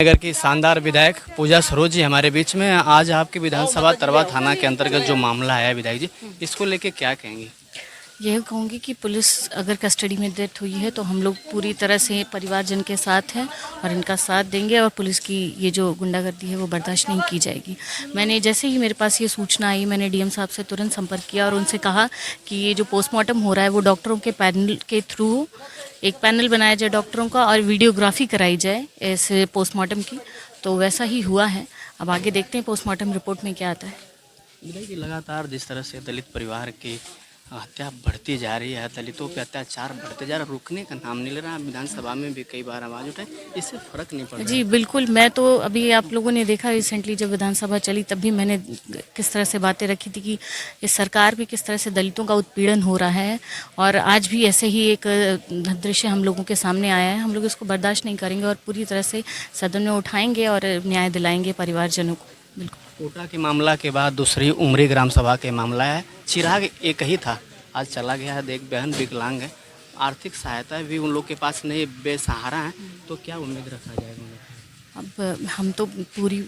नगर की शानदार विधायक पूजा सरोज जी हमारे बीच में। आज आपके विधानसभा तरवा थाना के अंतर्गत जो मामला है विधायक जी, इसको लेके क्या कहेंगे? यह कहूँगी कि पुलिस अगर कस्टडी में डेथ हुई है तो हम लोग पूरी तरह से परिवारजन के साथ हैं और इनका साथ देंगे और पुलिस की ये जो गुंडागर्दी है वो बर्दाश्त नहीं की जाएगी। मैंने जैसे ही मेरे पास ये सूचना आई मैंने डीएम साहब से तुरंत संपर्क किया और उनसे कहा कि ये जो पोस्टमार्टम हो रहा है वो डॉक्टरों के पैनल के थ्रू एक पैनल बनाया जाए डॉक्टरों का और वीडियोग्राफी कराई जाए ऐसे पोस्टमार्टम की। तो वैसा ही हुआ है। अब आगे देखते हैं पोस्टमार्टम रिपोर्ट में क्या आता है। विधायक जी, लगातार जिस तरह से दलित परिवार की हत्या बढ़ती जा रही है, दलितों पे अत्याचार बढ़ते जा रहा है, रुकने का नाम नहीं ले रहा। विधानसभा में भी कई बार आवाज़ उठाई, इससे फर्क नहीं पड़ रहा। जी बिल्कुल। मैं तो अभी आप लोगों ने देखा रिसेंटली जब विधानसभा चली तब भी मैंने किस तरह से बातें रखी थी कि इस सरकार भी किस तरह से दलितों का उत्पीड़न हो रहा है और आज भी ऐसे ही एक दृश्य हम लोगों के सामने आया है। हम लोग इसको बर्दाश्त नहीं करेंगे और पूरी तरह से सदन में उठाएंगे और न्याय दिलाएंगे परिवारजनों को। बिल्कुल। कोटा के मामला के बाद दूसरी उमरी ग्राम सभा के मामला है। चिराग एक ही था, आज चला गया है। एक बहन विकलांग है, आर्थिक सहायता भी उन लोग के पास नहीं, बेसहारा है। तो क्या उम्मीद रखा जाएगा? अब हम तो पूरी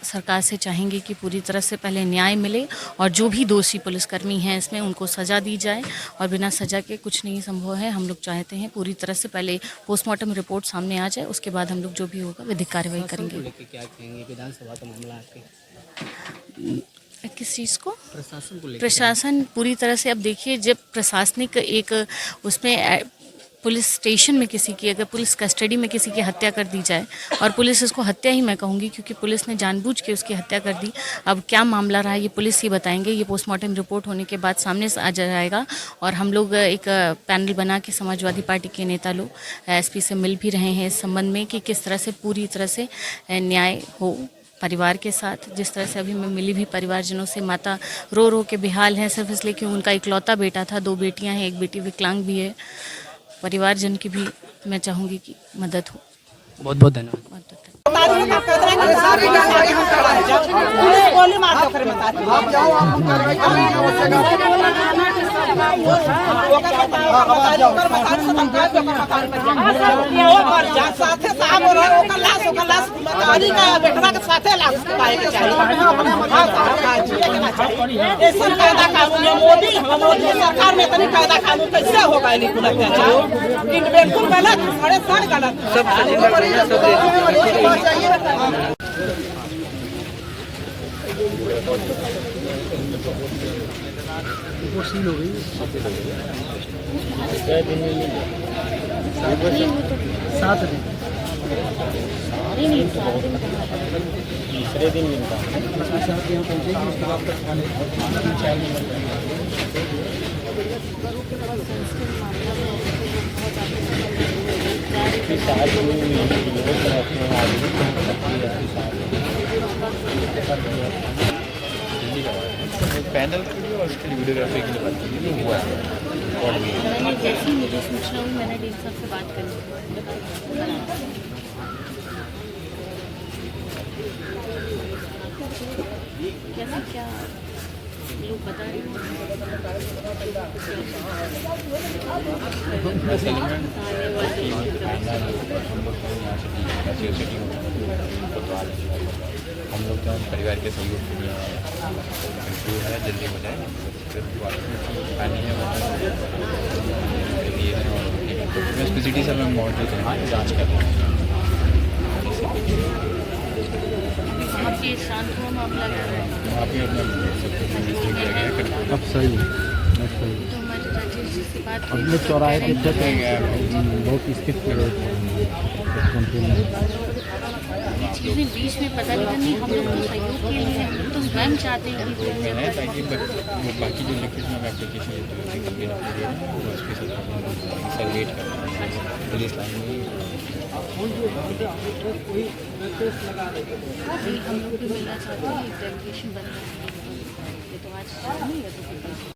सरकार से चाहेंगे कि पूरी तरह से पहले न्याय मिले और जो भी दोषी पुलिसकर्मी हैं इसमें उनको सज़ा दी जाए और बिना सज़ा के कुछ नहीं संभव है। हम लोग चाहते हैं पूरी तरह से पहले पोस्टमार्टम रिपोर्ट सामने आ जाए, उसके बाद हम लोग जो भी होगा विधिक कार्रवाई करेंगे। क्या कहेंगे? विधानसभा का मामला आपके किस चीज़ को? प्रशासन को लेकर। प्रशासन पूरी तरह से, अब देखिए जब प्रशासनिक एक उसमें पुलिस स्टेशन में किसी की अगर पुलिस कस्टडी में किसी की हत्या कर दी जाए और पुलिस इसको हत्या ही मैं कहूँगी क्योंकि पुलिस ने जानबूझ के उसकी हत्या कर दी। अब क्या मामला रहा ये पुलिस ही बताएंगे। ये पोस्टमार्टम रिपोर्ट होने के बाद सामने आ जाएगा और हम लोग एक पैनल बना के समाजवादी पार्टी के नेता लोग एसपी से मिल भी रहे हैं इस संबंध में कि किस तरह से पूरी तरह से न्याय हो परिवार के साथ। जिस तरह से अभी मैं मिली भी परिवारजनों से, माता रो रो के बेहाल हैं सिर्फ इसलिए कि उनका इकलौता बेटा था, 2 बेटियां हैं, एक बेटी विकलांग भी है। परिवारजन की भी मैं चाहूँगी कि मदद हो। बहुत बहुत धन्यवाद। सरकार में इतनी कायदा कानून कैसे होगा? बिल्कुल गलत, साढ़े साढ़ गलत। तीसरे दिन मिलता पैनल के लिए और उसके लिए वीडियोग्राफी के लिए बात हुआ है। मैंने जैसी मुझे सूचना हुई मैंने डीएम साहब से बात करी। कैसे क्या लोग बता रहे हैं? हम लोग तो परिवार के सहयोग के लिए है, जल्दी हो जाए। पानी है स्पेसिटी से मैं मौजूद हैं, जाँच कर रहे हैं। शांत हुआ मामला क्या है? वहाँ पे अपना किया गया है। अब सही है। तो हमारे राजेश जी से बात हुई। अपने चौराहे पे बहुत स्थित ये चीज़ें बीच में पता नहीं करनी। हम लोग तो सहयोग के लिए हैं, हम लोग तो स्वयं चाहते हैं कि है ताकि बाकी जो लिखित में एप्लीकेशन कंप्लेन आपको दे रहे हैं उसके साथ सर्वेट कर रहे हैं पुलिस लाइन में। हम लोग भी मिलना चाहते हैं, एक डेलीगेशन बना है। ये तो आज नहीं है तो